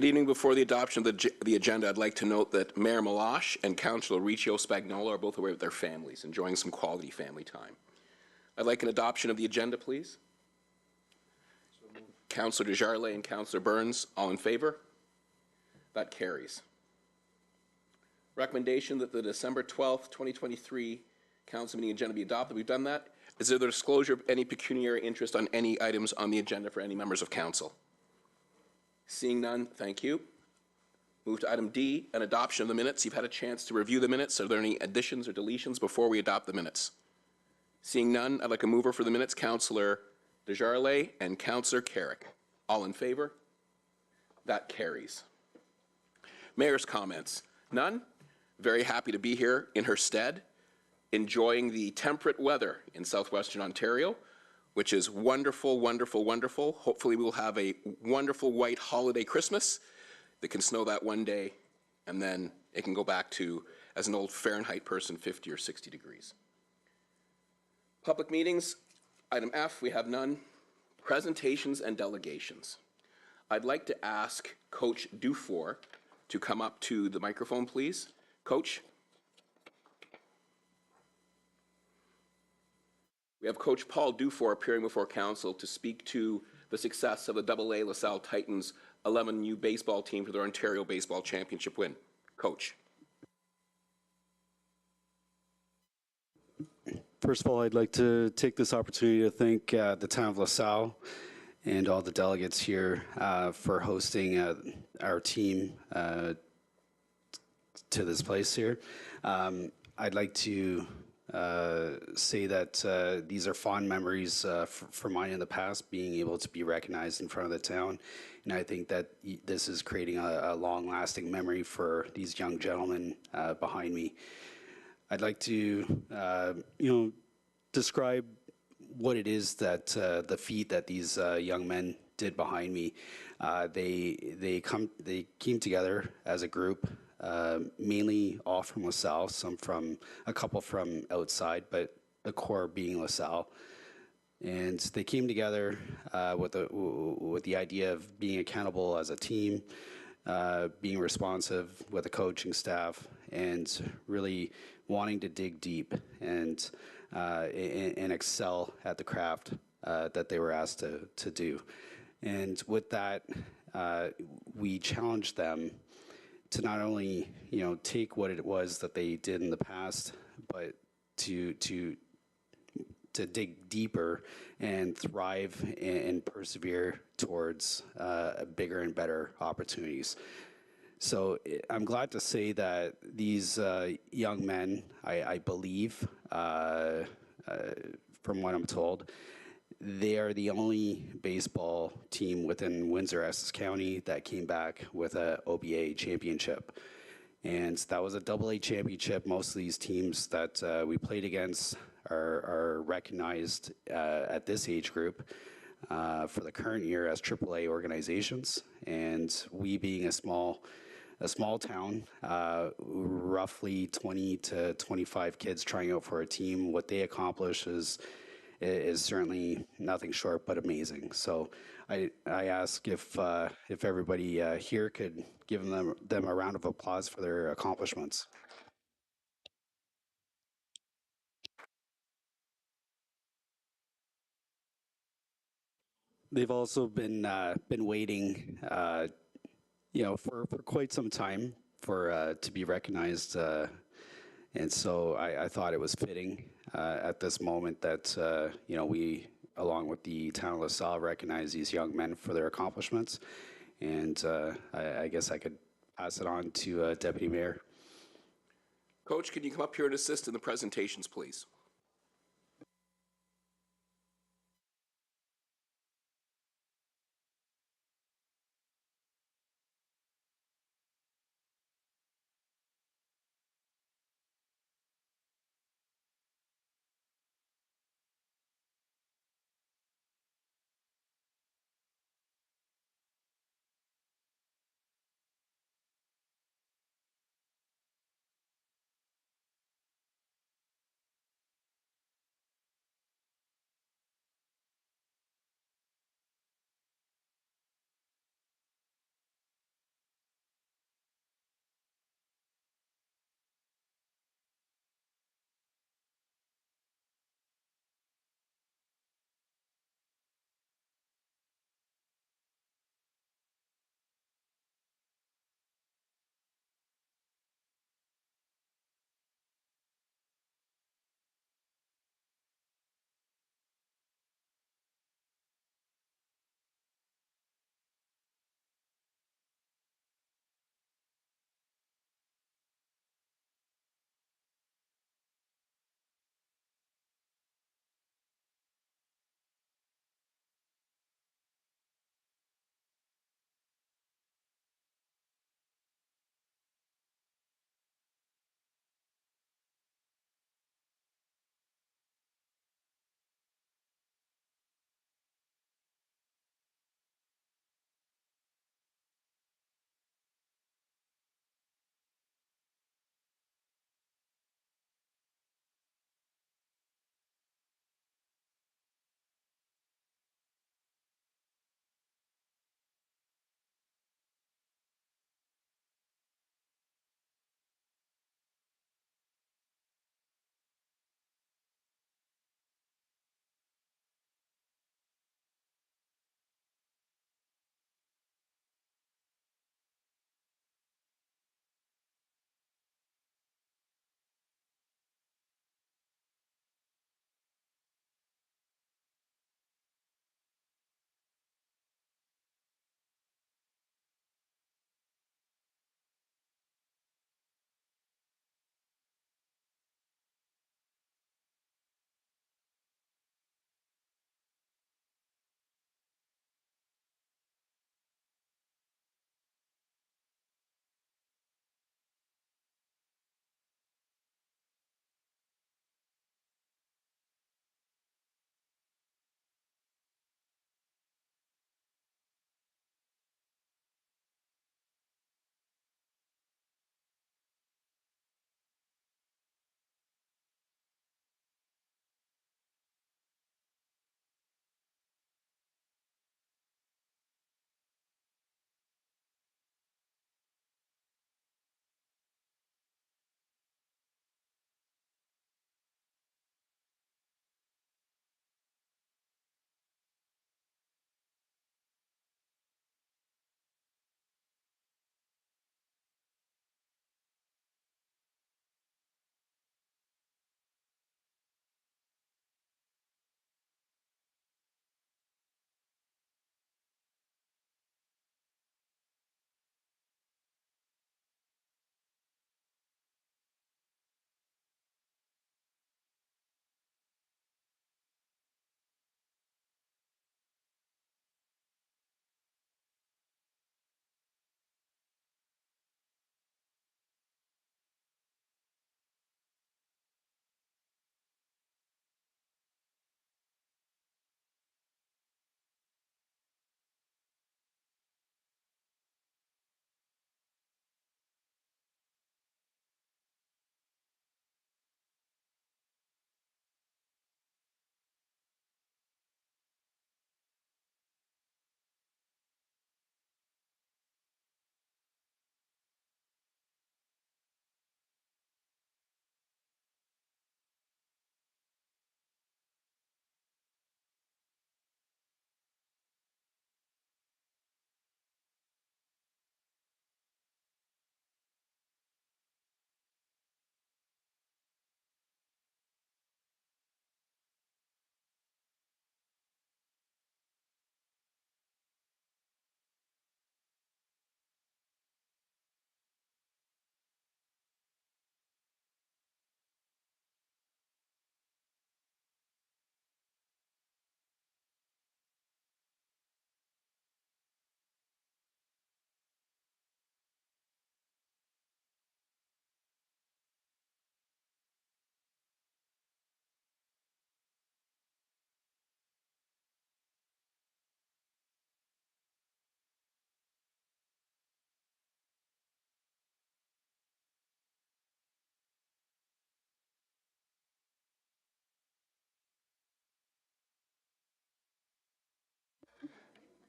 Good evening. Before the adoption of the agenda, I'd like to note that Mayor Meloche and Councillor Riccio Spagnola are both away with their families, enjoying some quality family time. I'd like an adoption of the agenda, please. Councillor Desjardins and Councillor Burns, all in favor? That carries. Recommendation that the December 12th, 2023 council meeting agenda be adopted. We've done that. Is there the disclosure of any pecuniary interest on any items on the agenda for any members of council? Seeing none, thank you. Move to item D, an adoption of the minutes. You've had a chance to review the minutes. Are there any additions or deletions before we adopt the minutes? Seeing none, I'd like a mover for the minutes, Councillor Desjardins and Councillor Carrick. All in favor? That carries. Mayor's comments. None? Very happy to be here in her stead, enjoying the temperate weather in southwestern Ontario, which is wonderful, wonderful, wonderful. Hopefully we'll have a wonderful white holiday Christmas that can snow that one day, and then it can go back to, as an old Fahrenheit person, 50 or 60 degrees. Public meetings, item F, we have none. Presentations and delegations. I'd like to ask Coach Dufour to come up to the microphone, please. Coach. We have Coach Paul Dufour appearing before council to speak to the success of the AA LaSalle Titans 11U baseball team for their Ontario Baseball Championship win. Coach. First of all, I'd like to take this opportunity to thank the town of LaSalle and all the delegates here for hosting our team to this place here. I'd like to say that these are fond memories for mine in the past, being able to be recognized in front of the town. And I think that this is creating a long-lasting memory for these young gentlemen behind me. I'd like to, describe what it is that the feat that these young men did behind me. They came together as a group, mainly all from LaSalle, a couple from outside, but the core being LaSalle. And they came together with the idea of being accountable as a team, being responsive with a coaching staff, and really wanting to dig deep and excel at the craft that they were asked to do. And with that, we challenged them to not only take what it was that they did in the past, but to dig deeper and thrive and persevere towards bigger and better opportunities. So I'm glad to say that these young men, I believe, from what I'm told, they are the only baseball team within Windsor-Essex County that came back with a OBA championship. And that was a AA championship. Most of these teams that we played against are recognized at this age group for the current year as AAA organizations. And we being a small town, roughly 20 to 25 kids trying out for a team, what they accomplish is certainly nothing short but amazing. So I ask if everybody here could give them a round of applause for their accomplishments. They've also been waiting, for quite some time for to be recognized, and so I thought it was fitting at this moment that we, along with the town of LaSalle, recognize these young men for their accomplishments. And I guess I could pass it on to Deputy Mayor. Coach, can you come up here and assist in the presentations, please?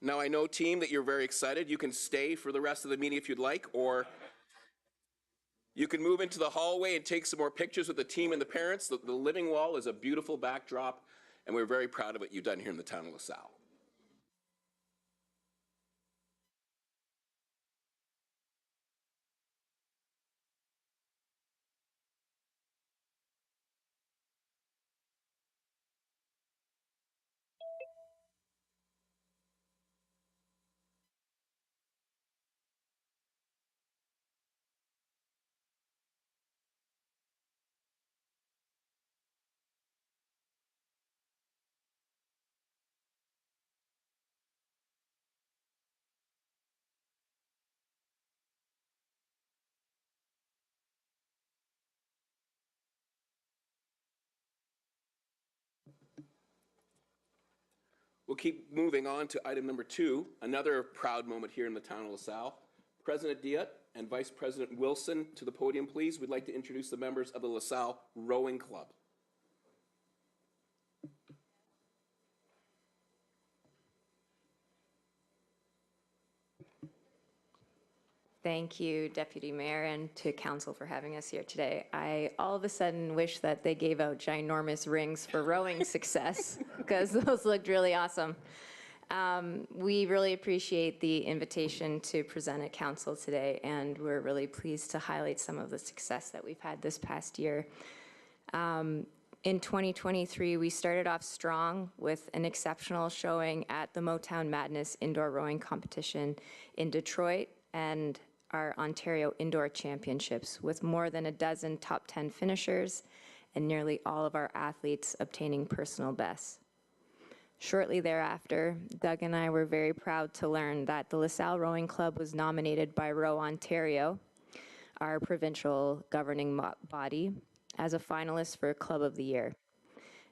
Now, I know, team, that you're very excited. You can stay for the rest of the meeting if you'd like, or you can move into the hallway and take some more pictures with the team and the parents. The living wall is a beautiful backdrop, and we're very proud of what you've done here in the town of LaSalle. We'll keep moving on to item number 2, another proud moment here in the town of LaSalle. President Diet and Vice President Wilson to the podium, please. We'd like to introduce the members of the LaSalle Rowing Club. Thank you, Deputy Mayor, and to Council for having us here today. I all of a sudden wish that they gave out ginormous rings for rowing success, because those looked really awesome. We really appreciate the invitation to present at Council today, and we're really pleased to highlight some of the success that we've had this past year. In 2023, we started off strong with an exceptional showing at the Motown Madness Indoor Rowing Competition in Detroit and our Ontario Indoor Championships, with more than a dozen top 10 finishers and nearly all of our athletes obtaining personal bests. Shortly thereafter, Doug and I were very proud to learn that the LaSalle Rowing Club was nominated by Row Ontario, our provincial governing body, as a finalist for Club of the Year.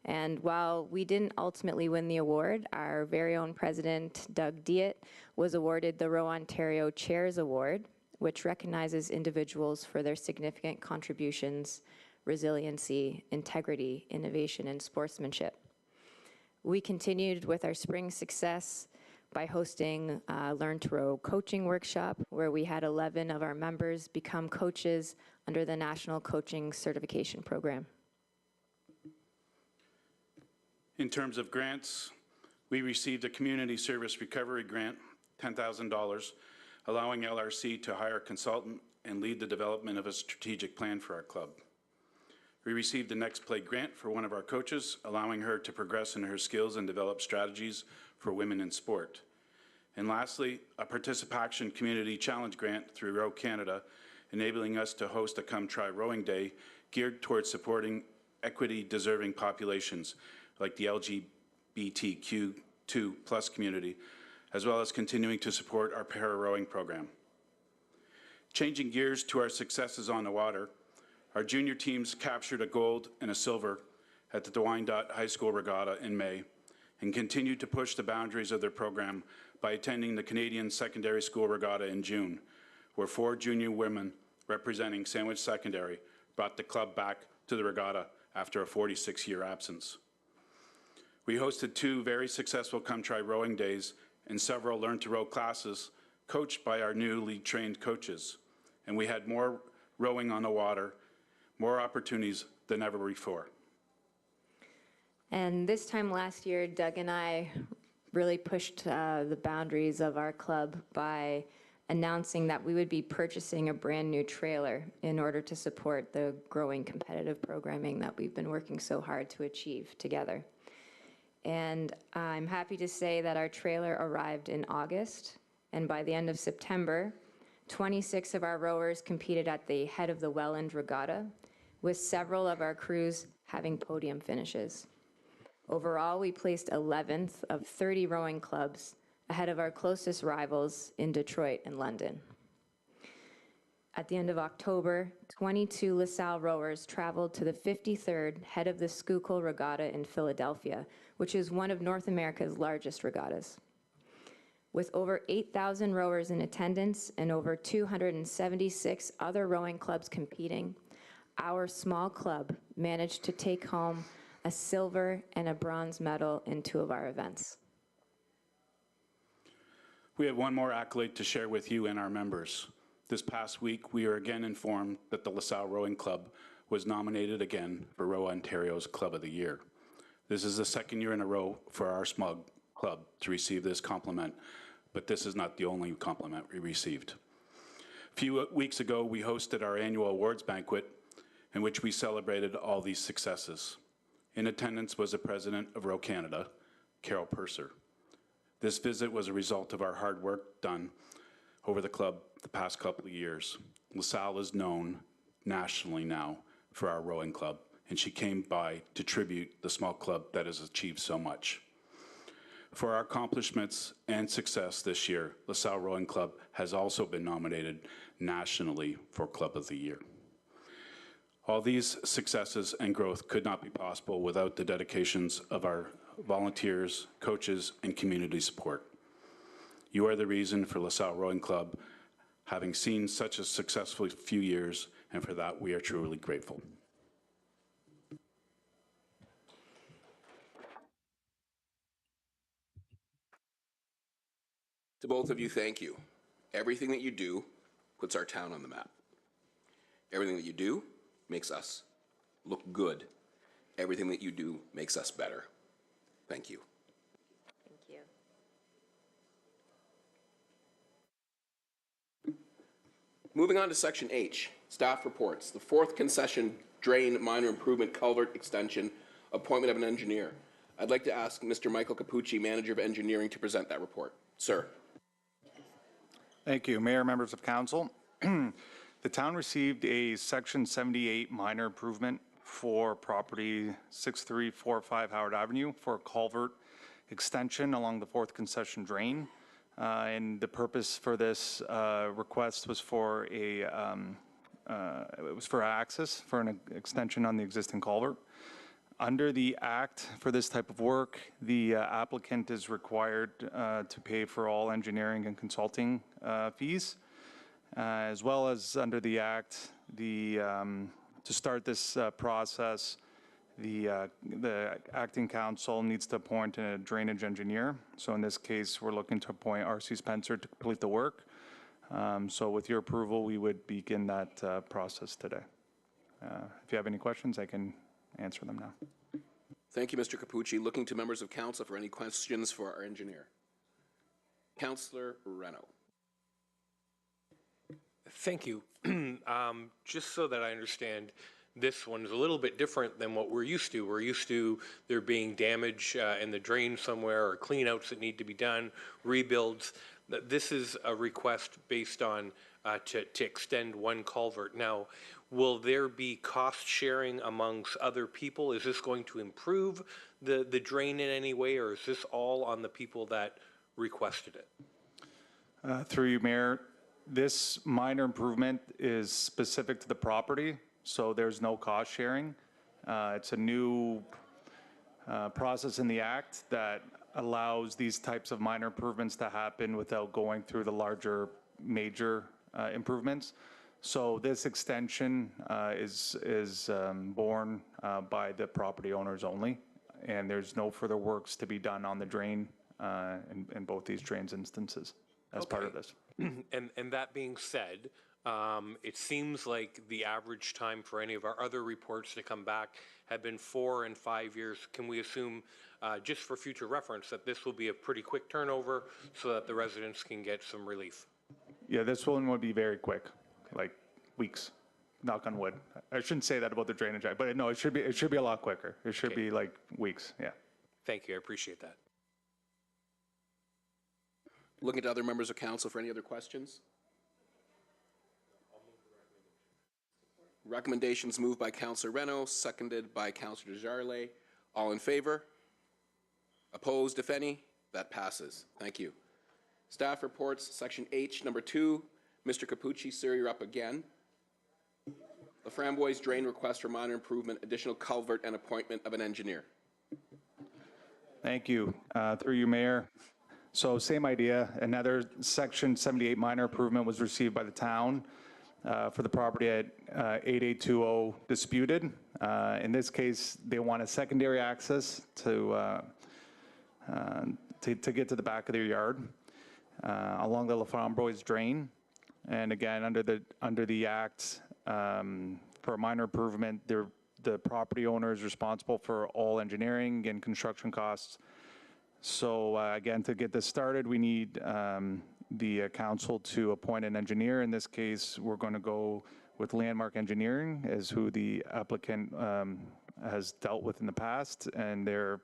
And while we didn't ultimately win the award, our very own president, Doug Diet, was awarded the Row Ontario Chairs Award, which recognizes individuals for their significant contributions, resiliency, integrity, innovation, and sportsmanship. We continued with our spring success by hosting a Learn to Row coaching workshop, where we had 11 of our members become coaches under the National Coaching Certification Program. In terms of grants, we received a Community Service Recovery Grant, $10,000, allowing LRC to hire a consultant and lead the development of a strategic plan for our club. We received the Next Play grant for one of our coaches, allowing her to progress in her skills and develop strategies for women in sport. And lastly, a Participation Community Challenge grant through Row Canada, enabling us to host a Come Try Rowing Day geared towards supporting equity-deserving populations like the LGBTQ2+ community, as well as continuing to support our para-rowing program. Changing gears to our successes on the water, our junior teams captured a gold and a silver at the Wyandotte High School Regatta in May, and continued to push the boundaries of their program by attending the Canadian Secondary School Regatta in June, where 4 junior women representing Sandwich Secondary brought the club back to the regatta after a 46-year absence. We hosted 2 very successful Come Try Rowing Days and several Learn to Row classes coached by our newly trained coaches, and we had more rowing on the water, more opportunities than ever before. And this time last year, Doug and I really pushed the boundaries of our club by announcing that we would be purchasing a brand new trailer in order to support the growing competitive programming that we've been working so hard to achieve together. And I'm happy to say that our trailer arrived in August, and by the end of September, 26 of our rowers competed at the Head of the Welland Regatta, with several of our crews having podium finishes. Overall, we placed 11th of 30 rowing clubs, ahead of our closest rivals in Detroit and London. At the end of October, 22 LaSalle rowers traveled to the 53rd Head of the Schuylkill Regatta in Philadelphia, which is one of North America's largest regattas. With over 8,000 rowers in attendance and over 276 other rowing clubs competing, our small club managed to take home a silver and a bronze medal in 2 of our events. We have one more accolade to share with you and our members. This past week, we are again informed that the LaSalle Rowing Club was nominated again for Row Ontario's Club of the Year. This is the second year in a row for our small club to receive this compliment, but this is not the only compliment we received. A few weeks ago, we hosted our annual awards banquet in which we celebrated all these successes. In attendance was the president of Row Canada, Carol Purser. This visit was a result of our hard work done over the club the past couple of years. LaSalle is known nationally now for our rowing club, and she came by to tribute the small club that has achieved so much. For our accomplishments and success this year, LaSalle Rowing Club has also been nominated nationally for Club of the Year. All these successes and growth could not be possible without the dedications of our volunteers, coaches, and community support. You are the reason for LaSalle Rowing Club having seen such a successful few years, and for that we are truly grateful. To both of you, thank you. Everything that you do puts our town on the map. Everything that you do makes us look good. Everything that you do makes us better. Thank you. Thank you. Moving on to Section H, staff reports. The fourth concession drain minor improvement culvert extension, appointment of an engineer. I'd like to ask Mr. Michael Capucci, Manager of Engineering, to present that report. Sir. Thank you, Mayor, members of council. The town received a Section 78 minor improvement for property 6345 Howard Avenue for a culvert extension along the fourth concession drain. And the purpose for this request was for access for an extension on the existing culvert. Under the Act for this type of work, the applicant is required to pay for all engineering and consulting fees, as well as under the Act, to start this process, the acting council needs to appoint a drainage engineer. So in this case, we're looking to appoint R.C. Spencer to complete the work. So with your approval, we would begin that process today. If you have any questions, I can answer them now. Thank you, Mr. Capucci. Looking to members of council for any questions for our engineer. Councillor Reno. Thank you. Just so that I understand, this one is a little bit different than what we're used to. We're used to there being damage in the drain somewhere or cleanouts that need to be done, rebuilds. This is a request based on to extend one culvert. Now, will there be cost sharing amongst other people? Is this going to improve the drain in any way, or is this all on the people that requested it? Through you, Mayor, this minor improvement is specific to the property, so there's no cost sharing. It's a new process in the Act that allows these types of minor improvements to happen without going through the larger major improvements. So this extension is borne by the property owners only, and there's no further works to be done on the drain in both these drains instances as part of this. And that being said, it seems like the average time for any of our other reports to come back have been 4 and 5 years. Can we assume, just for future reference, that this will be a pretty quick turnover so that the residents can get some relief? Yeah, this one would be very quick, like weeks, knock on wood. I shouldn't say that about the drainage act, but no, it should be a lot quicker. It should be like weeks, yeah. Thank you, I appreciate that. Looking to other members of council for any other questions? Recommendations moved by Councillor Reno, seconded by Councillor Desjardins. All in favor? Opposed, if any? That passes. Thank you. Staff reports, Section H, number 2. Mr. Capucci, sir, you're up again. The Framboise drain request for minor improvement, additional culvert, and appointment of an engineer. Thank you. Through you, Mayor. So same idea. Another Section 78 minor improvement was received by the town for the property at 8820 Disputed. In this case, they want a secondary access to get to the back of their yard. along the LaFramboise Drain. And again, under the act, for a minor improvement, the property owner is responsible for all engineering and construction costs. So again, to get this started, we need the council to appoint an engineer. In this case, we're going to go with Landmark Engineering as who the applicant has dealt with in the past, and they're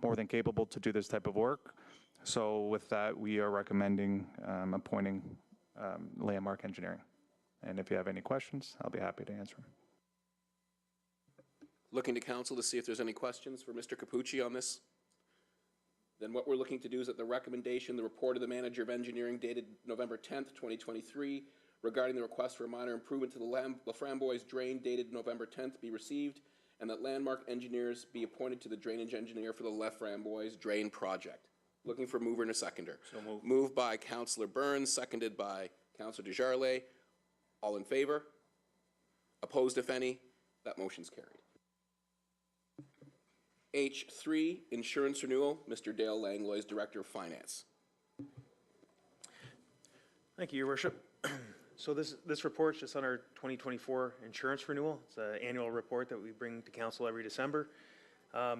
more than capable to do this type of work. So with that, we are recommending appointing Landmark Engineering. And if you have any questions, I'll be happy to answer them. Looking to council to see if there's any questions for Mr. Capucci on this. Then what we're looking to do is that the recommendation, the report of the manager of engineering dated November 10th, 2023, regarding the request for a minor improvement to the LaFramboise Drain dated November 10th be received, and that Landmark Engineers be appointed to the drainage engineer for the LaFramboise Drain project. Looking for a mover and a seconder. So moved. Moved by Councillor Burns, seconded by Councillor Desjardins. All in favor? Opposed, if any? That motion's carried. H3, insurance renewal. Mr. Dale Langlois, Director of Finance. Thank you, Your Worship. So this report's just on our 2024 insurance renewal. It's an annual report that we bring to council every December.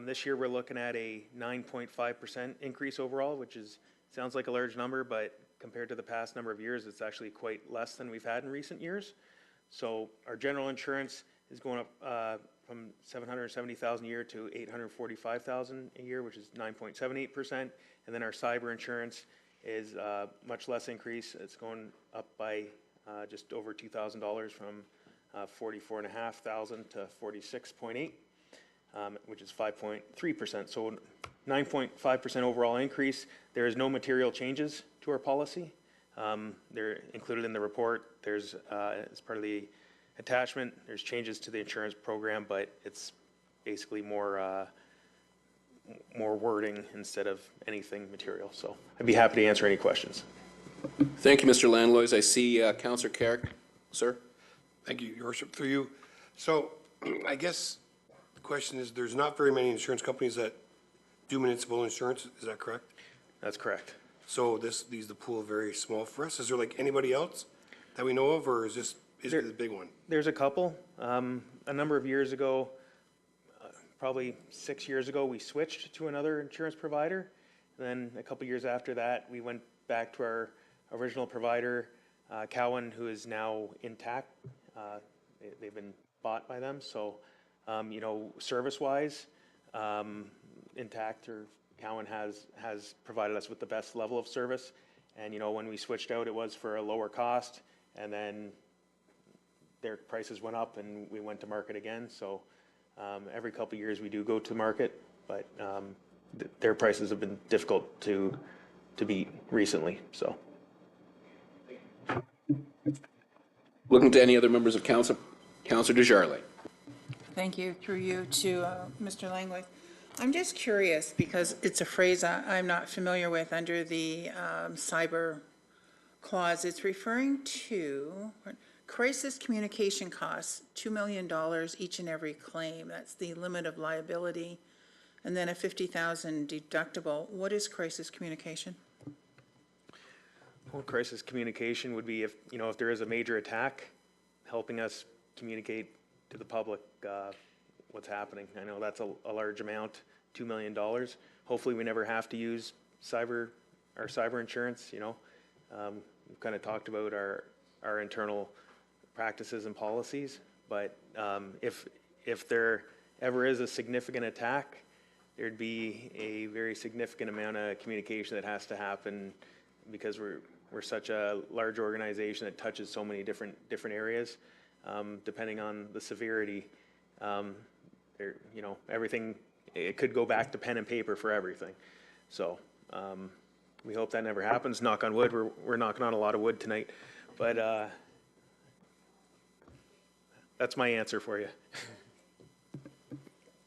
This year we're looking at a 9.5% increase overall, which sounds like a large number, but compared to the past number of years, it's actually quite less than we've had in recent years. So our general insurance is going up from $770,000 a year to $845,000 a year, which is 9.78%. And then our cyber insurance is much less increase. It's going up by just over $2,000 from $44,500 to $46,800, which is 5.3%. So 9.5% overall increase. There is no material changes to our policy. They're included in the report. There's, as part of the attachment, there's changes to the insurance program, but it's basically more wording instead of anything material. So I'd be happy to answer any questions. Thank you, Mr. Langlois. I see Councillor Carrick. Sir? Thank you, Your Worship, through you. So I guess the question is, there's not very many insurance companies that do municipal insurance. Is that correct? That's correct. So the pool very small for us. Is there like anybody else that we know of, or is this the big one? There's a couple. A number of years ago, probably 6 years ago, we switched to another insurance provider. Then a couple years after that, we went back to our original provider, Cowan, who is now Intact. They've been bought by them. So, you know, service-wise, Intact or Cowan has provided us with the best level of service. And, you know, when we switched out, it was for a lower cost, and then their prices went up and we went to market again. So every couple of years we do go to market, but their prices have been difficult to beat recently. So. Looking to any other members of council. Councillor Desjardins. Thank you. Through you to Mr. Langlois. I'm just curious because it's a phrase I'm not familiar with under the cyber clause. It's referring to crisis communication costs, $2 million each and every claim. That's the limit of liability. And then a $50,000 deductible. What is crisis communication? Well, crisis communication would be if there is a major attack, helping us communicate to the public what's happening. I know that's a large amount, $2 million. Hopefully we never have to use our cyber insurance, you know. We've kind of talked about our internal practices and policies, but if there ever is a significant attack, there'd be a very significant amount of communication that has to happen because we're such a large organization that touches so many different areas. Depending on the severity, everything, it could go back to pen and paper for everything. So we hope that never happens. Knock on wood. We're knocking on a lot of wood tonight, but that's my answer for you.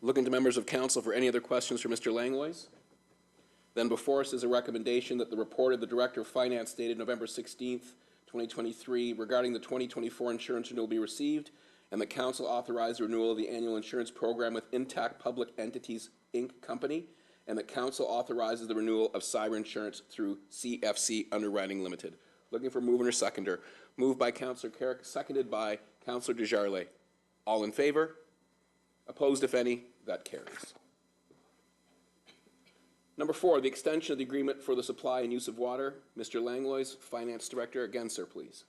Looking to members of council for any other questions for Mr. Langlois. Then before us is a recommendation that the report of the Director of Finance dated November 16th, 2023 regarding the 2024 insurance renewal be received, and the council authorize the renewal of the annual insurance program with Intact Public Entities, Inc. Company, and that council authorizes the renewal of cyber insurance through CFC Underwriting Limited. Looking for mover or seconder. Moved by Councillor Carrick, seconded by Councillor Desjardins. All in favor? Opposed, if any? That carries. Number 4, the extension of the agreement for the supply and use of water. Mr. Langlois, Finance Director. Again, sir, please.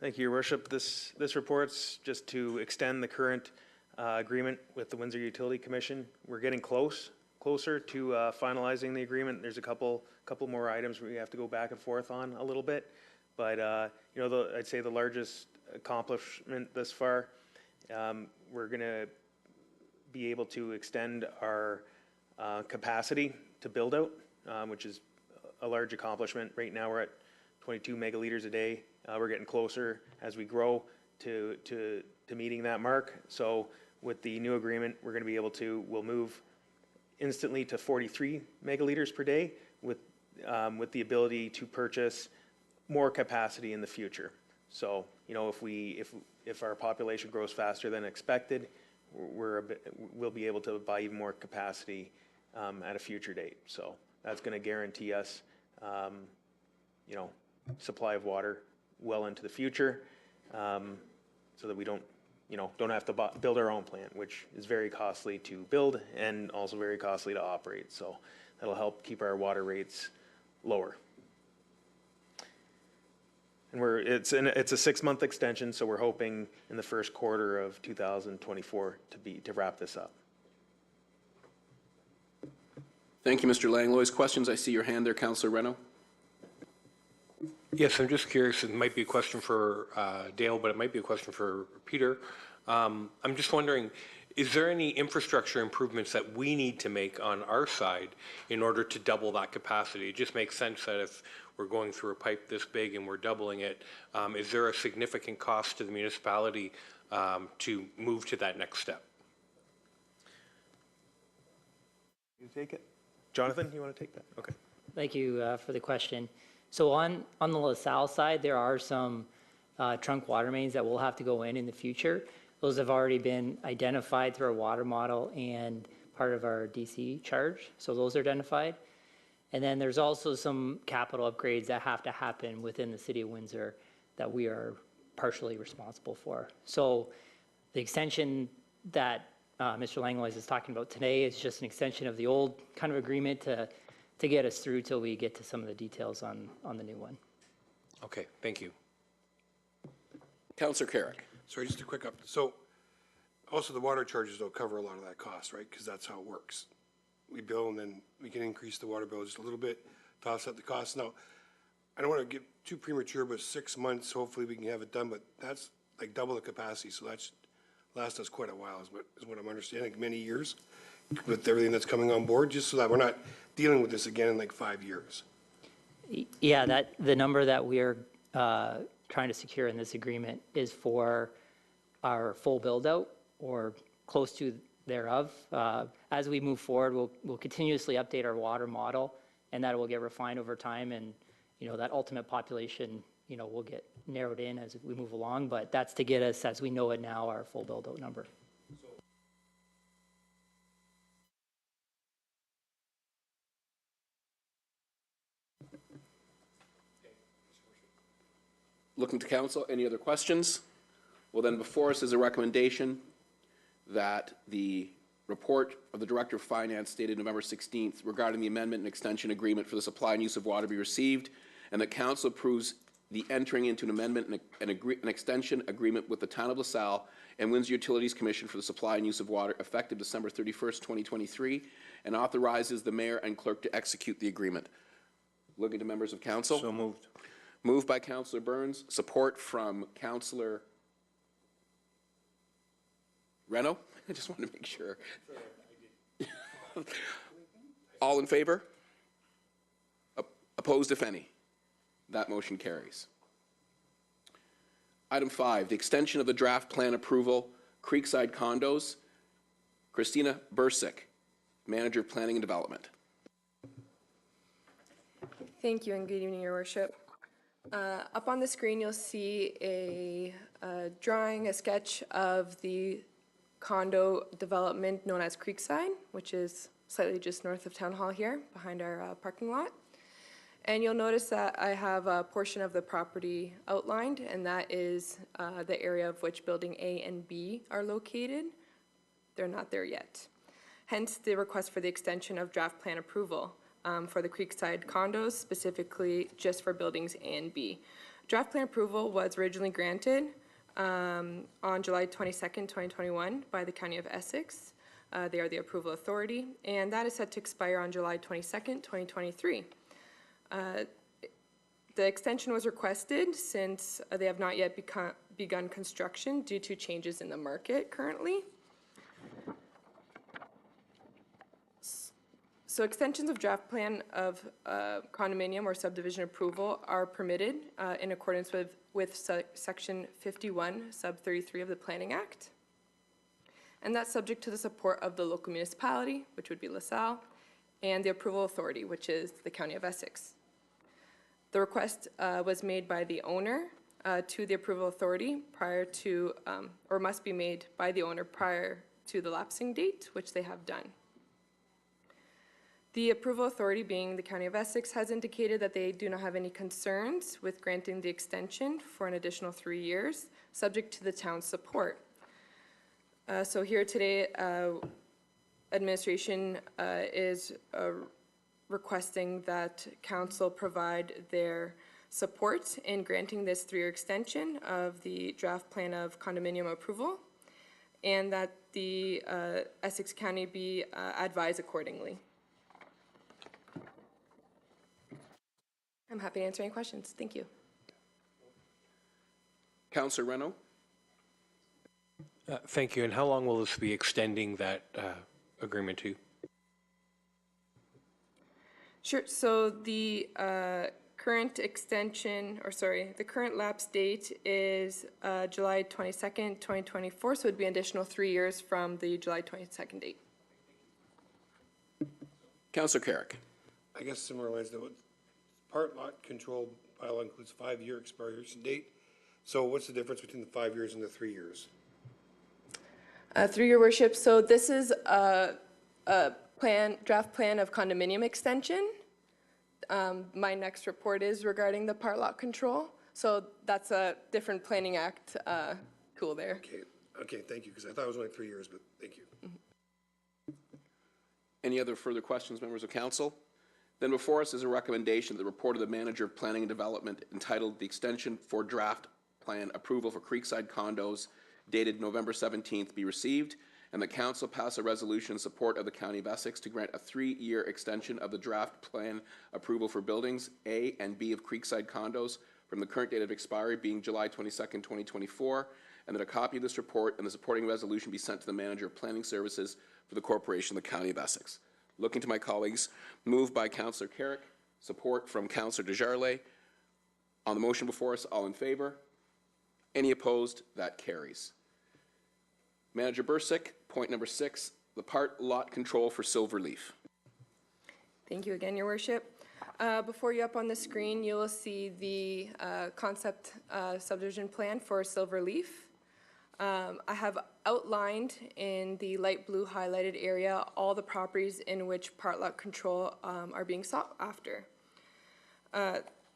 Thank you, Your Worship. This report's just to extend the current agreement with the Windsor Utility Commission. We're getting closer to finalizing the agreement. There's a couple more items we have to go back and forth on a little bit, but I'd say the largest accomplishment thus far, we're going to be able to extend our capacity to build out, which is a large accomplishment. Right now we're at 22 megaliters a day. We're getting closer as we grow to meeting that mark. So with the new agreement, we're going to be able to, we'll move instantly to 43 megaliters per day with the ability to purchase more capacity in the future. So, if our population grows faster than expected, we'll be able to buy even more capacity at a future date. So that's going to guarantee us, supply of water well into the future, so that we don't have to build our own plant, which is very costly to build and also very costly to operate. So that'll help keep our water rates lower. And it's a 6-month extension, so we're hoping in the first quarter of 2024 to wrap this up. Thank you, Mr. Langlois. Questions? I see your hand there, Councillor Reno. Yes, I'm just curious. It might be a question for Dale, but it might be a question for Peter. I'm just wondering, is there any infrastructure improvements that we need to make on our side in order to double that capacity? It just makes sense that if we're going through a pipe this big and we're doubling it, is there a significant cost to the municipality to move to that next step? You take it? Jonathan, you want to take that? Okay. Thank you for the question. So on the LaSalle side, there are some trunk water mains that will have to go in the future. Those have already been identified through our water model and part of our DC charge. So those are identified. And then there's also some capital upgrades that have to happen within the city of Windsor that we are partially responsible for. So the extension that Mr. Langlois is talking about today is just an extension of the old kind of agreement to get us through till we get to some of the details on the new one. Okay, thank you. Councillor Carrick. Sorry, just a quick up. So also the water charges don't cover a lot of that cost, right? Because that's how it works. We bill and then we can increase the water bill just a little bit to offset the cost. Now, I don't want to get too premature, but 6 months, hopefully we can have it done, but that's like double the capacity. So that should last us quite a while is what I'm understanding, like many years with everything that's coming on board, just so that we're not dealing with this again in like 5 years. Yeah, the number that we are trying to secure in this agreement is for our full build out or close to thereof. As we move forward, we'll continuously update our water model, and that will get refined over time, and that ultimate population will get narrowed in as we move along, but that's to get us, as we know it now, our full build out number. Looking to council, any other questions? Well, then before us is a recommendation that the report of the Director of Finance dated November 16th regarding the amendment and extension agreement for the supply and use of water be received, and that council approves the entering into an amendment and an extension agreement with the Town of LaSalle and Windsor Utilities Commission for the supply and use of water effective December 31st, 2023, and authorizes the mayor and clerk to execute the agreement. Looking to members of council. So moved. Moved by Councillor Burns, support from Councillor Reno. I just wanted to make sure. All in favor? Opposed, if any? That motion carries. Item 5, the extension of the draft plan approval, Creekside Condos. Christina Bursick, Manager of Planning and Development. Thank you and good evening, Your Worship. Up on the screen, you'll see a drawing, a sketch of the condo development known as Creekside, which is slightly just north of Town Hall here, behind our parking lot. And you'll notice that I have a portion of the property outlined, and that is the area of which Building A and B are located. They're not there yet. Hence the request for the extension of draft plan approval for the Creekside condos, specifically just for Buildings A and B. Draft plan approval was originally granted on July 22nd, 2021 by the County of Essex. They are the approval authority, and that is set to expire on July 22nd, 2023. The extension was requested since they have not yet begun construction due to changes in the market currently. So extensions of draft plan of condominium or subdivision approval are permitted in accordance with Section 51, Sub 33 of the Planning Act. And that's subject to the support of the local municipality, which would be LaSalle, and the approval authority, which is the County of Essex. The request was made by the owner to the approval authority prior to, or must be made by the owner prior to the lapsing date, which they have done. The approval authority, being the County of Essex, has indicated that they do not have any concerns with granting the extension for an additional 3 years, subject to the town's support. So here today, administration is requesting that council provide their support in granting this 3-year extension of the draft plan of condominium approval, and that the Essex County be advised accordingly. I'm happy to answer any questions. Thank you. Councillor Reno? Thank you. And how long will this be extending that agreement to? Sure. So the current extension, or sorry, the current lapse date is July 22nd, 2024. So it would be an additional 3 years from the July 22nd date. Councillor Carrick? I guess similar lines to what part lot control bylaw includes 5-year expiration date. So what's the difference between the 5 years and the 3 years? Through your worship, so this is a draft plan of condominium extension. My next report is regarding the part lot control. So that's a different Planning Act tool there. Okay, thank you, because I thought it was only 3 years, but thank you. Any other further questions, members of council? Then before us is a recommendation that the report of the Manager of Planning and Development entitled "The Extension for Draft Plan Approval for Creekside Condos" dated November 17th be received, and the council pass a resolution in support of the County of Essex to grant a 3-year extension of the draft plan approval for buildings A and B of Creekside Condos from the current date of expiry being July 22nd, 2024, and that a copy of this report and the supporting resolution be sent to the Manager of Planning Services for the Corporation of the County of Essex. Looking to my colleagues, moved by Councillor Carrick, support from Councillor Desjarlais. On the motion before us, all in favor? Any opposed? That carries. Manager Bursick, point number 6, the part lot control for Silverleaf. Thank you again, Your Worship. Before you up on the screen, you will see the concept subdivision plan for Silverleaf. I have outlined in the light blue highlighted area all the properties in which part lot control are being sought after.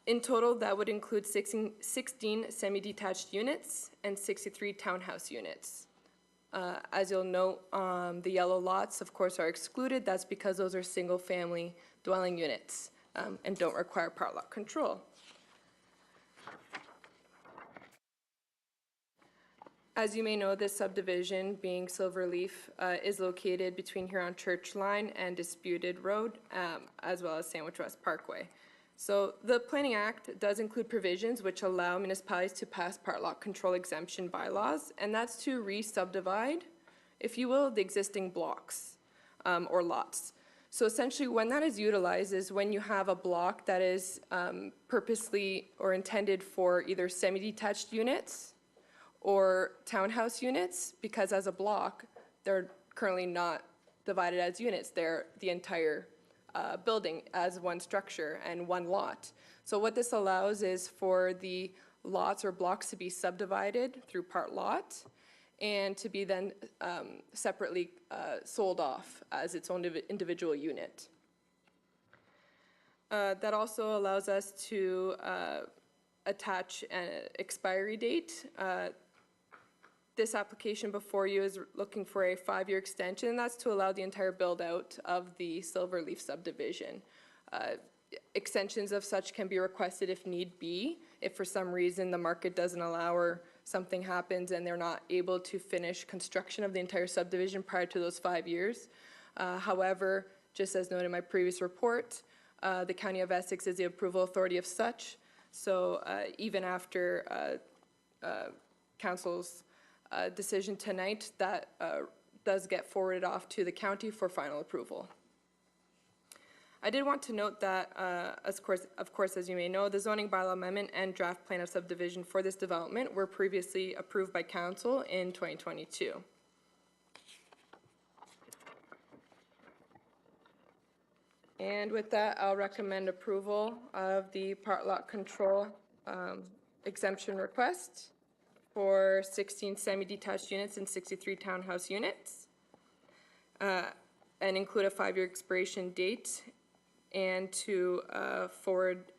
In total, that would include 16 semi-detached units and 63 townhouse units. As you'll note, the yellow lots, of course, are excluded. That's because those are single-family dwelling units and don't require part lot control. As you may know, this subdivision, being Silverleaf, is located between Huron Church Line and Disputed Road, as well as Sandwich West Parkway. So the Planning Act does include provisions which allow municipalities to pass part lot control exemption bylaws, and that's to re-subdivide, if you will, the existing blocks or lots. So essentially when that is utilized is when you have a block that is purposely or intended for either semi-detached units or townhouse units, because as a block, they're currently not divided as units. They're the entire building as one structure and one lot. So what this allows is for the lots or blocks to be subdivided through part lot, and to be then separately sold off as its own individual unit. That also allows us to attach an expiry date. This application before you is looking for a 5-year extension. That's to allow the entire build out of the Silverleaf subdivision. Extensions of such can be requested if need be. If for some reason the market doesn't allow or something happens and they're not able to finish construction of the entire subdivision prior to those 5 years. However, just as noted in my previous report, the County of Essex is the approval authority of such. So even after Council's decision tonight, that does get forwarded off to the county for final approval. I did want to note that, of course, as you may know, the zoning bylaw amendment and draft plan of subdivision for this development were previously approved by Council in 2022. And with that, I'll recommend approval of the part lot control exemption request for 16 semi-detached units and 63 townhouse units, and include a 5-year expiration date, and to forward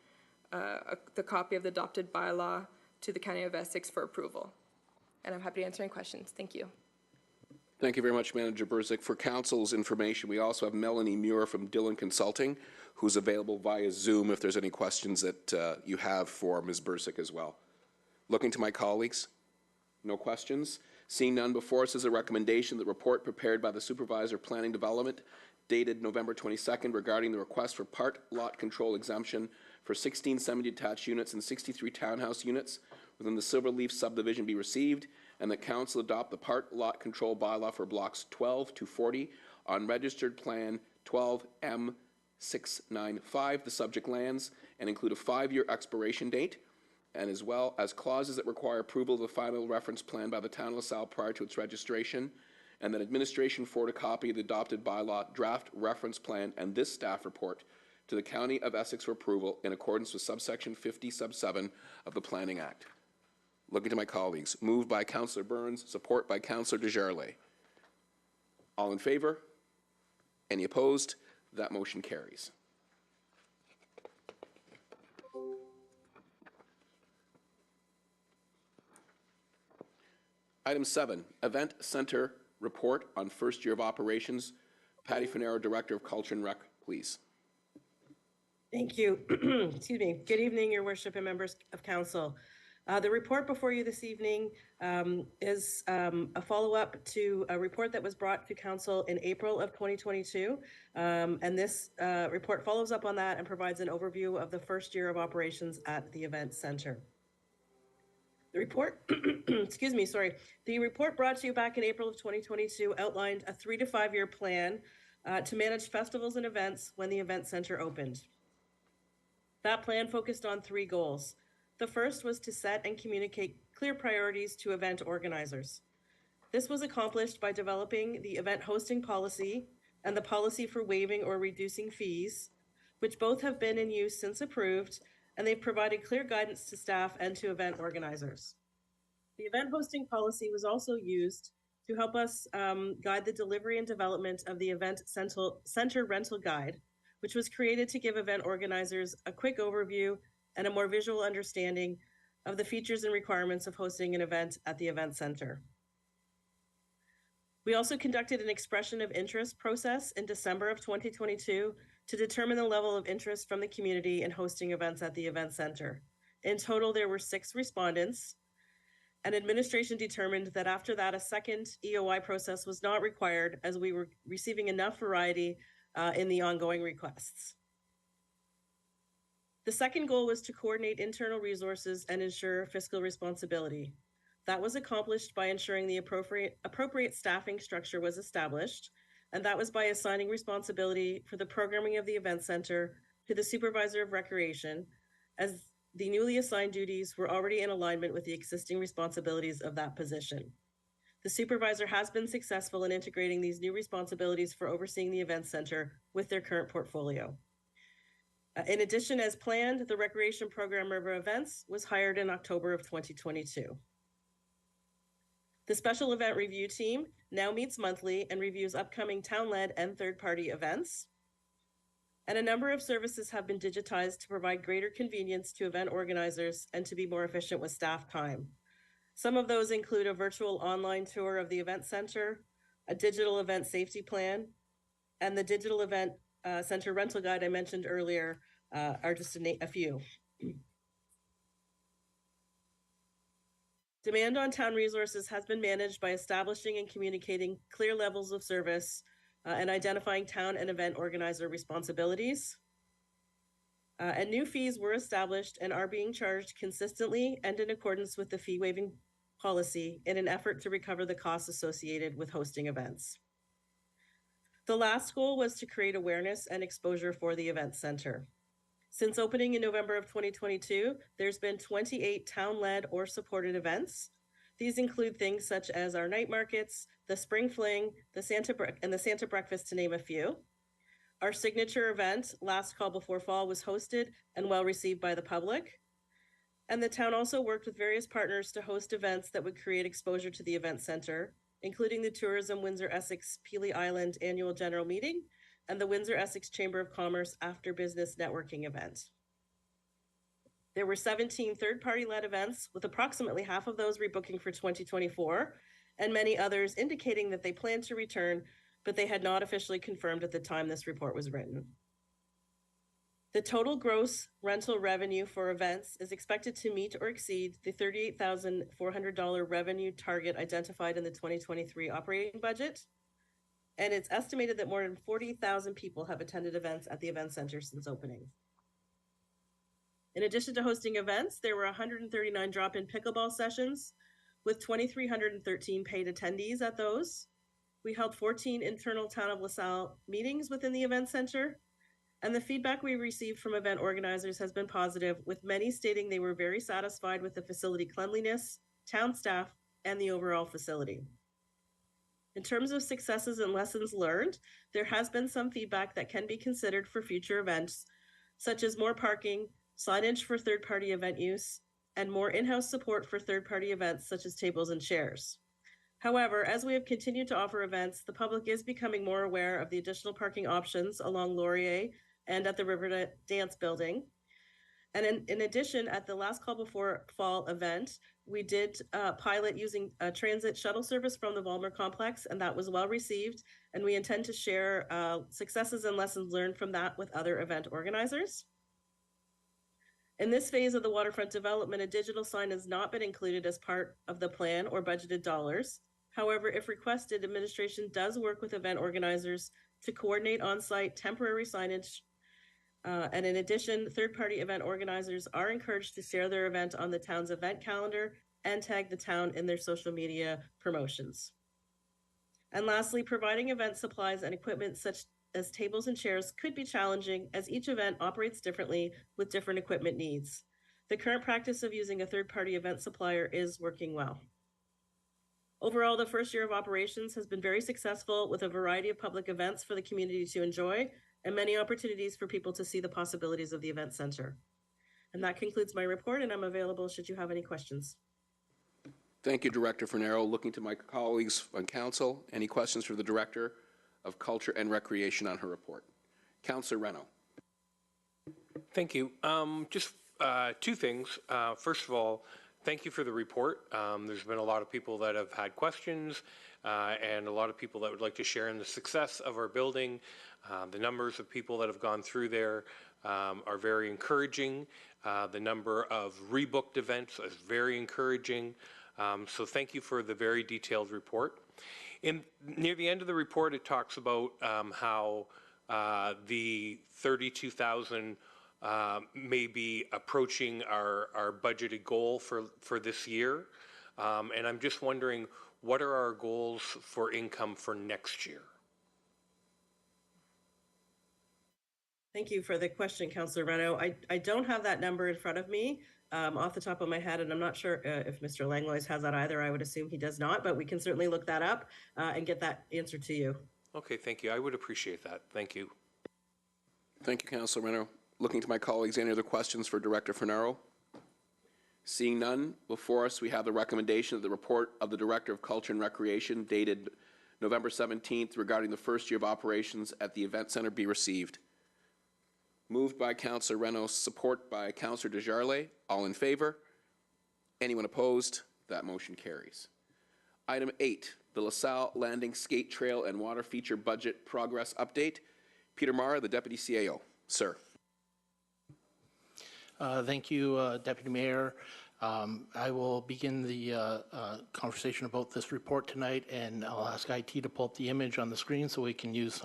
the copy of the adopted bylaw to the County of Essex for approval. And I'm happy to answer any questions. Thank you. Thank you very much, Manager Burzik. For Council's information, we also have Melanie Muir from Dillon Consulting, who's available via Zoom if there's any questions that you have for Ms. Burzik as well. Looking to my colleagues. No questions? Seeing none, before us is a recommendation that report prepared by the Supervisor of Planning Development dated November 22nd regarding the request for part lot control exemption for 16 semi-detached units and 63 townhouse units within the Silverleaf subdivision be received, and that Council adopt the part lot control bylaw for blocks 12 to 40 on registered plan 12M695, the subject lands, and include a 5-year expiration date, and as well as clauses that require approval of the final reference plan by the Town of LaSalle prior to its registration, and that administration forward a copy of the adopted bylaw draft reference plan and this staff report to the County of Essex for approval in accordance with subsection 50 sub 7 of the Planning Act. Looking to my colleagues. Moved by Councillor Burns, support by Councillor Desjarlais. All in favor? Any opposed? That motion carries. Item 7, Event Center Report on First Year of Operations. Patty Finero, Director of Culture and Rec, please. Thank you. Excuse me. Good evening, Your Worship and members of Council. The report before you this evening is a follow-up to a report that was brought to Council in April of 2022. And this report follows up on that and provides an overview of the first year of operations at the Event Center. The report, excuse me, sorry. The report brought to you back in April of 2022 outlined a 3 to 5 year plan to manage festivals and events when the Event Center opened. That plan focused on 3 goals. The first was to set and communicate clear priorities to event organizers. This was accomplished by developing the event hosting policy and the policy for waiving or reducing fees, which both have been in use since approved, and they've provided clear guidance to staff and to event organizers. The event hosting policy was also used to help us guide the delivery and development of the Event Center Rental Guide, which was created to give event organizers a quick overview and a more visual understanding of the features and requirements of hosting an event at the Event Center. We also conducted an expression of interest process in December of 2022 to determine the level of interest from the community in hosting events at the Event Center. In total, there were 6 respondents, and administration determined that after that, a second EOI process was not required as we were receiving enough variety in the ongoing requests. The second goal was to coordinate internal resources and ensure fiscal responsibility. That was accomplished by ensuring the appropriate staffing structure was established, and that was by assigning responsibility for the programming of the Event Center to the Supervisor of Recreation, as the newly assigned duties were already in alignment with the existing responsibilities of that position. The Supervisor has been successful in integrating these new responsibilities for overseeing the Event Center with their current portfolio. In addition, as planned, the Recreation Program River Events was hired in October of 2022. The Special Event Review Team now meets monthly and reviews upcoming town-led and third-party events. And a number of services have been digitized to provide greater convenience to event organizers and to be more efficient with staff time. Some of those include a virtual online tour of the event center, a digital event safety plan, and the digital event center rental guide I mentioned earlier are just a few. Demand on town resources has been managed by establishing and communicating clear levels of service and identifying town and event organizer responsibilities. And new fees were established and are being charged consistently and in accordance with the fee waiving policy in an effort to recover the costs associated with hosting events. The last goal was to create awareness and exposure for the event center. Since opening in November of 2022, there's been 28 town-led or supported events. These include things such as our night markets, the Spring Fling, the Santa Breakfast, to name a few. Our signature event, Last Call Before Fall, was hosted and well received by the public. And the town also worked with various partners to host events that would create exposure to the event center, including the Tourism Windsor-Essex Peely Island Annual General Meeting and the Windsor-Essex Chamber of Commerce After Business Networking event. There were 17 third-party led events, with approximately half of those rebooking for 2024, and many others indicating that they plan to return, but they had not officially confirmed at the time this report was written. The total gross rental revenue for events is expected to meet or exceed the $38,400 revenue target identified in the 2023 operating budget. And it's estimated that more than 40,000 people have attended events at the event center since opening. In addition to hosting events, there were 139 drop-in pickleball sessions with 2,313 paid attendees at those. We held 14 internal Town of LaSalle meetings within the event center, and the feedback we received from event organizers has been positive, with many stating they were very satisfied with the facility cleanliness, town staff, and the overall facility. In terms of successes and lessons learned, there has been some feedback that can be considered for future events, such as more parking, signage for third-party event use, and more in-house support for third-party events such as tables and chairs. However, as we have continued to offer events, the public is becoming more aware of the additional parking options along Laurier and at the River Dance Building. And in addition, at the Last Call Before Fall event, we did pilot using a transit shuttle service from the Vollmer complex, and that was well received. And we intend to share successes and lessons learned from that with other event organizers. In this phase of the waterfront development, a digital sign has not been included as part of the plan or budgeted dollars. However, if requested, administration does work with event organizers to coordinate on-site temporary signage. And in addition, third-party event organizers are encouraged to share their event on the town's event calendar and tag the town in their social media promotions. And lastly, providing event supplies and equipment such as tables and chairs could be challenging, as each event operates differently with different equipment needs. The current practice of using a third-party event supplier is working well. Overall, the first year of operations has been very successful, with a variety of public events for the community to enjoy and many opportunities for people to see the possibilities of the event center. And that concludes my report, and I'm available should you have any questions. Thank you, Director Fornero. Looking to my colleagues on council, any questions for the Director of Culture and Recreation on her report? Councillor Reno. Thank you. Just two things. First of all, thank you for the report. There's been a lot of people that have had questions and a lot of people that would like to share in the success of our building. The numbers of people that have gone through there are very encouraging. The number of rebooked events is very encouraging. So thank you for the very detailed report. Near the end of the report, it talks about how the 32,000 may be approaching our budgeted goal for this year. And I'm just wondering, what are our goals for income for next year? Thank you for the question, Councillor Reno. I don't have that number in front of me off the top of my head, and I'm not sure if Mr. Langlois has that either. I would assume he does not, but we can certainly look that up and get that answer to you. Okay, thank you. I would appreciate that. Thank you. Thank you, Councillor Reno. Looking to my colleagues, any other questions for Director Fornero? Seeing none, before us, we have the recommendation of the report of the Director of Culture and Recreation dated November 17th regarding the first year of operations at the Event Center be received. Moved by Councillor Reynolds, support by Councillor Desjarlais. All in favor? Anyone opposed? That motion carries. Item 8, the LaSalle Landing Skate Trail and Water Feature Budget Progress Update. Peter Mara, the Deputy CAO. Sir. Thank you, Deputy Mayor. I will begin the conversation about this report tonight, and I'll ask IT to pull up the image on the screen so we can use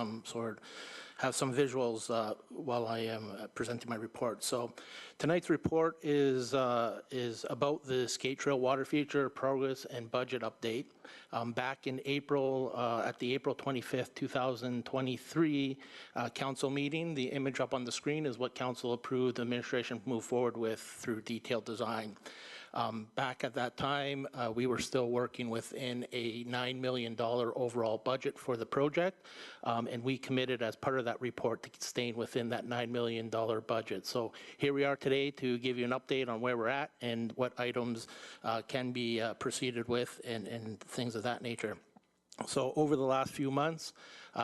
have some visuals while I am presenting my report. So tonight's report is about the Skate Trail Water Feature Progress and Budget Update. Back in April, at the April 25th, 2023 council meeting, the image up on the screen is what council approved the administration move forward with through detailed design. Back at that time, we were still working within a $9 million overall budget for the project, and we committed as part of that report to staying within that $9 million budget. So here we are today to give you an update on where we're at and what items can be proceeded with and things of that nature. So over the last few months,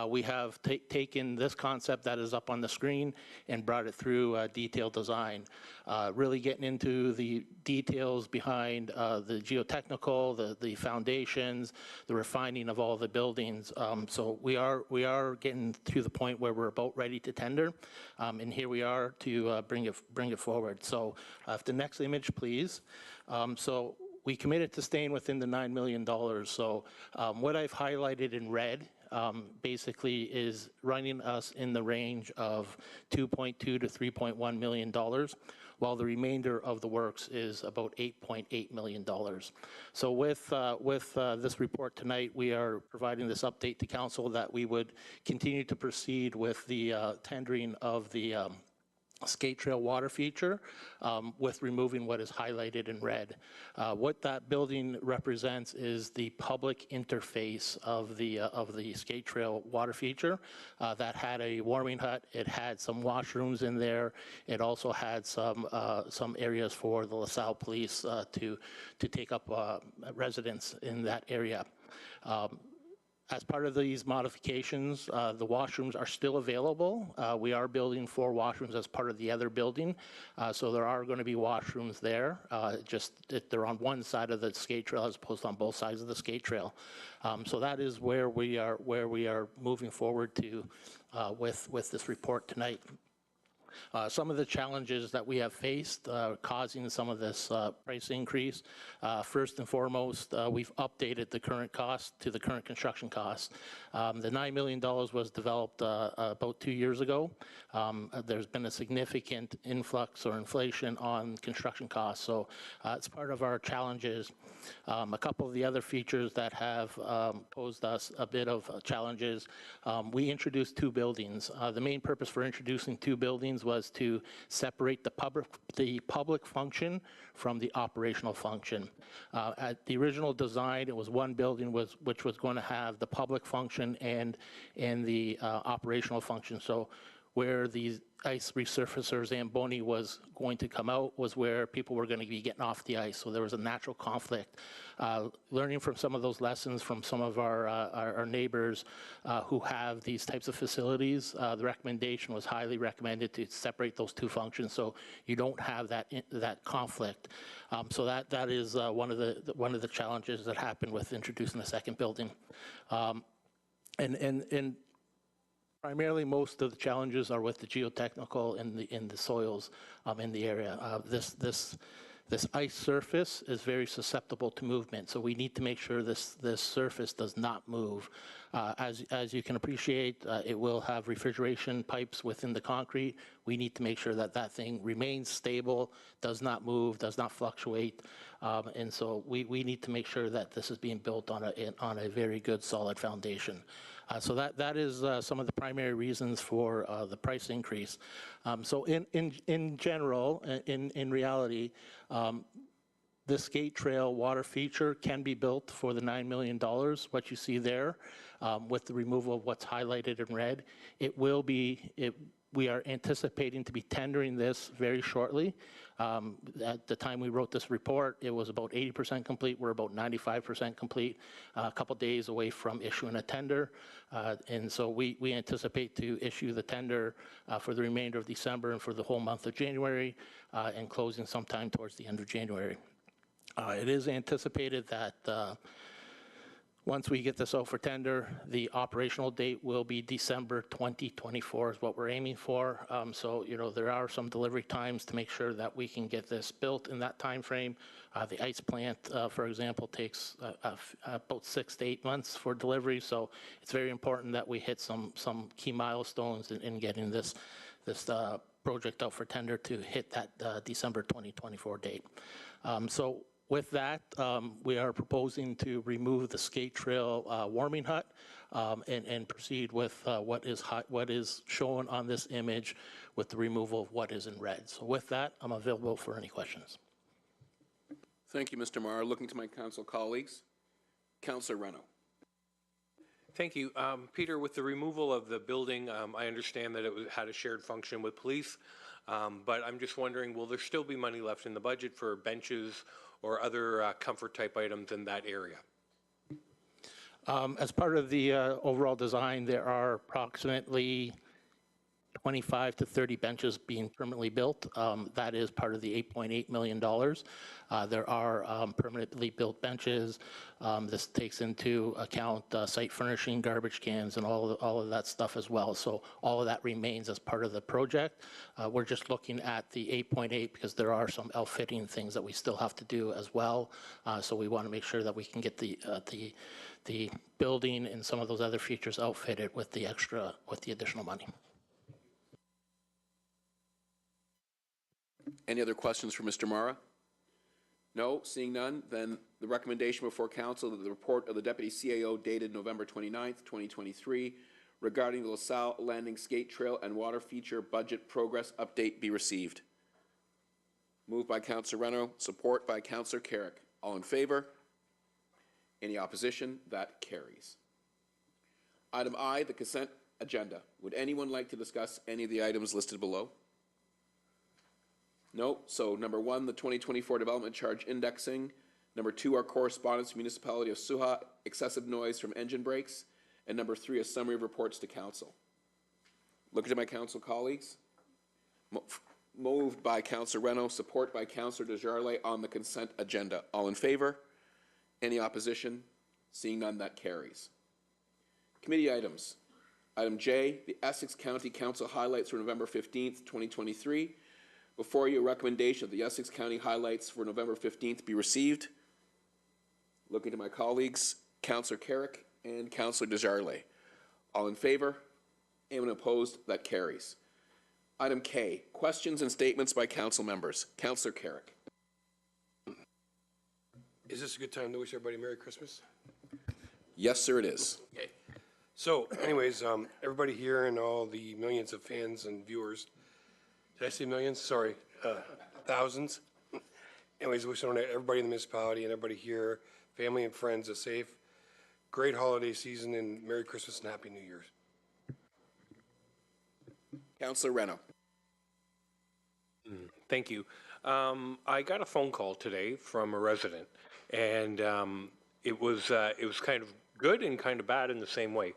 we have taken this concept that is up on the screen and brought it through detailed design, really getting into the details behind the geotechnical, the foundations, the refining of all the buildings. So we are getting to the point where we're about ready to tender, and here we are to bring it forward. So if the next image, please. So we committed to staying within the $9 million. So what I've highlighted in red basically is running us in the range of $2.2 to $3.1 million, while the remainder of the works is about $8.8 million. So with this report tonight, we are providing this update to council that we would continue to proceed with the tendering of the Skate Trail Water Feature with removing what is highlighted in red. What that building represents is the public interface of the Skate Trail Water Feature that had a warming hut. It had some washrooms in there. It also had some areas for the LaSalle Police to take up residence in that area. As part of these modifications, the washrooms are still available. We are building 4 washrooms as part of the other building, so there are going to be washrooms there. Just they're on one side of the skate trail as opposed to on both sides of the skate trail. So that is where we are moving forward to with this report tonight. Some of the challenges that we have faced causing some of this price increase. First and foremost, we've updated the current cost to the current construction cost. The $9 million was developed about 2 years ago. There's been a significant influx or inflation on construction costs, so it's part of our challenges. A couple of the other features that have posed us a bit of challenges, we introduced 2 buildings. The main purpose for introducing 2 buildings was to separate the public function from the operational function. At the original design, it was one building which was going to have the public function and the operational function. So where the ice resurfacer Zamboni was going to come out was where people were going to be getting off the ice. So there was a natural conflict. Learning from some of those lessons from some of our neighbors who have these types of facilities, the recommendation was highly recommended to separate those 2 functions so you don't have that conflict. So that is one of the challenges that happened with introducing the second building. And primarily, most of the challenges are with the geotechnical in the soils in the area. This ice surface is very susceptible to movement, so we need to make sure this surface does not move. As you can appreciate, it will have refrigeration pipes within the concrete. We need to make sure that that thing remains stable, does not move, does not fluctuate, and so we need to make sure that this is being built on a very good, solid foundation. So that is some of the primary reasons for the price increase. So in general, in reality, the Skate Trail Water Feature can be built for the $9 million, what you see there, with the removal of what's highlighted in red. We are anticipating to be tendering this very shortly. At the time we wrote this report, it was about 80% complete. We're about 95% complete, a couple days away from issuing a tender. And so we anticipate to issue the tender for the remainder of December and for the whole month of January, and closing sometime towards the end of January. It is anticipated that once we get this out for tender, the operational date will be December 2024 is what we're aiming for. So, you know, there are some delivery times to make sure that we can get this built in that time frame. The ice plant, for example, takes about 6 to 8 months for delivery. So it's very important that we hit some key milestones in getting this project out for tender to hit that December 2024 date. So with that, we are proposing to remove the skate trail warming hut and proceed with what is shown on this image with the removal of what is in red. So with that, I'm available for any questions. Thank you, Mr. Marr. Looking to my council colleagues. Councillor Reno. Thank you. Peter, with the removal of the building, I understand that it had a shared function with police, but I'm just wondering, will there still be money left in the budget for benches or other comfort type items in that area? As part of the overall design, there are approximately 25 to 30 benches being permanently built. That is part of the $8.8 million. There are permanently built benches. This takes into account site furnishing, garbage cans, and all of that stuff as well. So all of that remains as part of the project. We're just looking at the 8.8 because there are some outfitting things that we still have to do as well. So we want to make sure that we can get the building and some of those other features outfitted with the additional money. Any other questions for Mr. Marra? No, seeing none, then the recommendation before council that the report of the Deputy CAO dated November 29th, 2023, regarding the LaSalle Landing Skate Trail and Water Feature Budget Progress Update be received. Moved by Councillor Reno, support by Councillor Carrick. All in favor? Any opposition? That carries. Item I, the consent agenda. Would anyone like to discuss any of the items listed below? No. So number 1, the 2024 development charge indexing. Number 2, our correspondence, Municipality of Suha, excessive noise from engine brakes. And number 3, a summary of reports to council. Looking to my council colleagues. Moved by Councillor Reno, support by Councillor Desjardins on the consent agenda. All in favor? Any opposition? Seeing none, that carries. Committee items. Item J, the Essex County Council highlights for November 15th, 2023. Before you, a recommendation of the Essex County highlights for November 15th be received. Looking to my colleagues, Councillor Carrick and Councillor Desjardins. All in favor? Anyone opposed? That carries. Item K, questions and statements by council members. Councillor Carrick. Is this a good time to wish everybody Merry Christmas? Yes, sir, it is. Okay. So anyways, everybody here and all the millions of fans and viewers, did I say millions? Sorry, thousands. Anyways, wish everybody in the municipality and everybody here, family and friends, a safe, great holiday season and Merry Christmas and Happy New Year's. Councillor Reno. Thank you. I got a phone call today from a resident, and it was kind of good and kind of bad in the same way.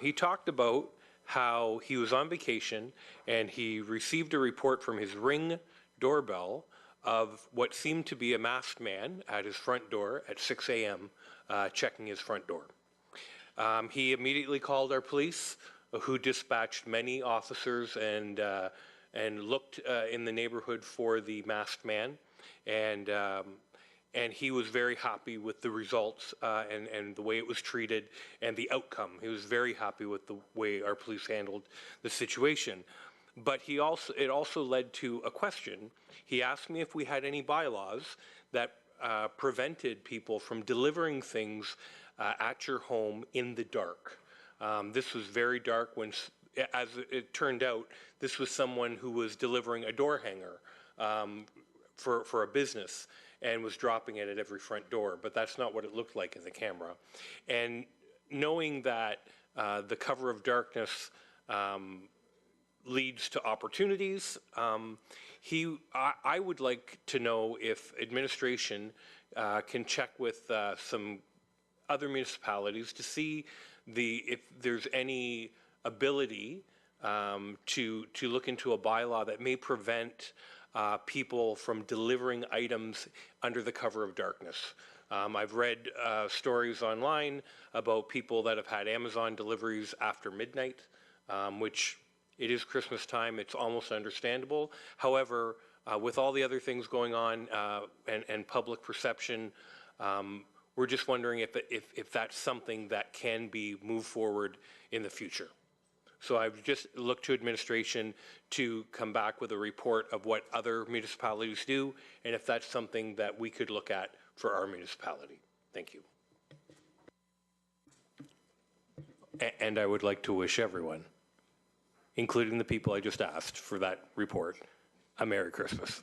He talked about how he was on vacation and he received a report from his Ring doorbell of what seemed to be a masked man at his front door at 6 a.m. Checking his front door. He immediately called our police, who dispatched many officers and looked in the neighborhood for the masked man, and he was very happy with the results and the way it was treated and the outcome. He was very happy with the way our police handled the situation. But it also led to a question. He asked me if we had any bylaws that prevented people from delivering things at your home in the dark. This was very dark when, as it turned out, this was someone who was delivering a door hanger for a business and was dropping it at every front door, but that's not what it looked like in the camera. And knowing that the cover of darkness leads to opportunities. I would like to know if administration can check with some other municipalities to see if there's any ability to look into a bylaw that may prevent people from delivering items under the cover of darkness. I've read stories online about people that have had Amazon deliveries after midnight, which it is Christmas time, it's almost understandable. However, with all the other things going on and public perception, we're just wondering if that's something that can be moved forward in the future. So I've just looked to administration to come back with a report of what other municipalities do, and if that's something that we could look at for our municipality. Thank you. And I would like to wish everyone, including the people I just asked for that report, a Merry Christmas.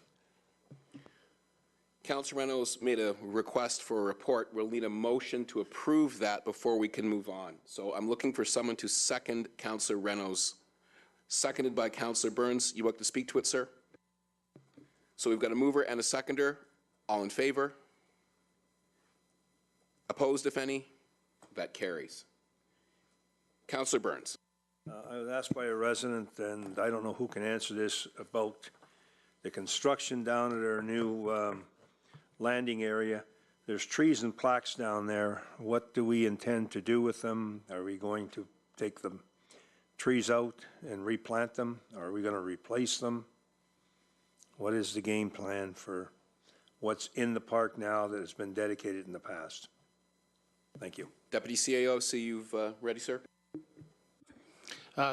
Councillor Reynolds made a request for a report. We'll need a motion to approve that before we can move on. So I'm looking for someone to second Councillor Reynolds. Seconded by Councillor Burns. You want to speak to it, sir? So we've got a mover and a seconder. All in favor? Opposed, if any? That carries. Councillor Burns. I was asked by a resident, and I don't know who can answer this, about the construction down at our new landing area. There's trees and plaques down there. What do we intend to do with them? Are we going to take the trees out and replant them? Are we going to replace them? What is the game plan for what's in the park now that has been dedicated in the past? Thank you. Deputy CAO, see you've ready, sir?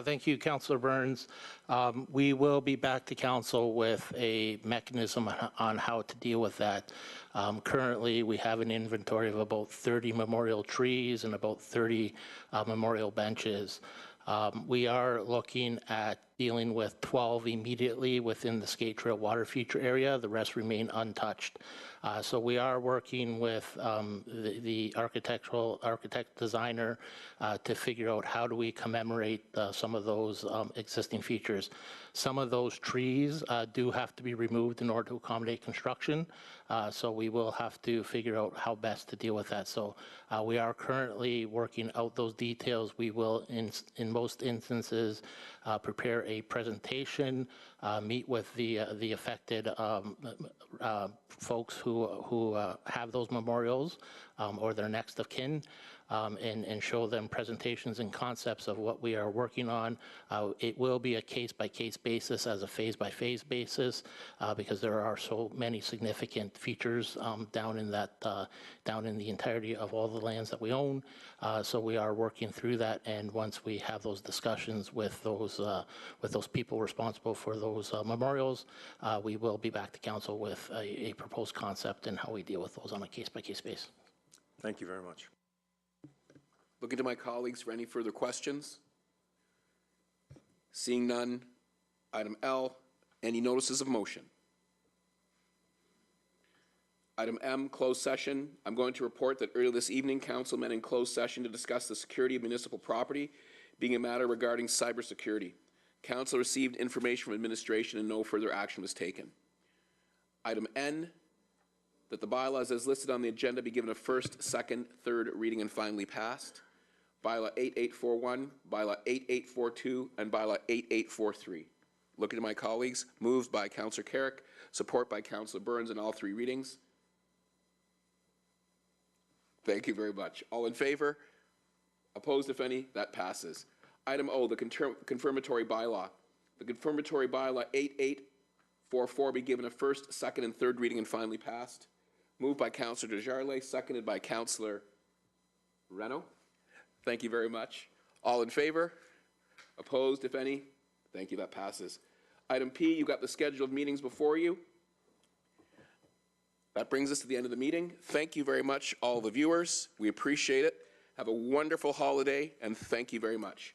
Thank you, Councillor Burns. We will be back to council with a mechanism on how to deal with that. Currently, we have an inventory of about 30 memorial trees and about 30 memorial benches. We are looking at dealing with 12 immediately within the skate trail water feature area. The rest remain untouched. So we are working with the architect designer to figure out how do we commemorate some of those existing features. Some of those trees do have to be removed in order to accommodate construction. So we will have to figure out how best to deal with that. So we are currently working out those details. We will, in most instances, prepare a presentation, meet with the affected folks who have those memorials or their next of kin, and show them presentations and concepts of what we are working on. It will be a case-by-case basis as a phase-by-phase basis because there are so many significant features down in the entirety of all the lands that we own. So we are working through that, and once we have those discussions with those people responsible for those memorials, we will be back to council with a proposed concept and how we deal with those on a case-by-case basis. Thank you very much. Looking to my colleagues for any further questions. Seeing none. Item L, any notices of motion? Item M, closed session. I'm going to report that earlier this evening, council met in closed session to discuss the security of municipal property, being a matter regarding cybersecurity. Council received information from administration and no further action was taken. Item N, that the bylaws as listed on the agenda be given a first, second, third reading and finally passed. Bylaw 8841, Bylaw 8842, and Bylaw 8843. Looking to my colleagues, moved by Councillor Carrick, support by Councillor Burns in all three readings. Thank you very much. All in favor? Opposed, if any? That passes. Item O, the confirmatory bylaw. The confirmatory bylaw 8844 be given a first, second, and third reading and finally passed. Moved by Councillor Desjardins, seconded by Councillor Reno. Thank you very much. All in favor? Opposed, if any? Thank you, that passes. Item P, you've got the schedule of meetings before you. That brings us to the end of the meeting. Thank you very much, all the viewers. We appreciate it. Have a wonderful holiday, and thank you very much.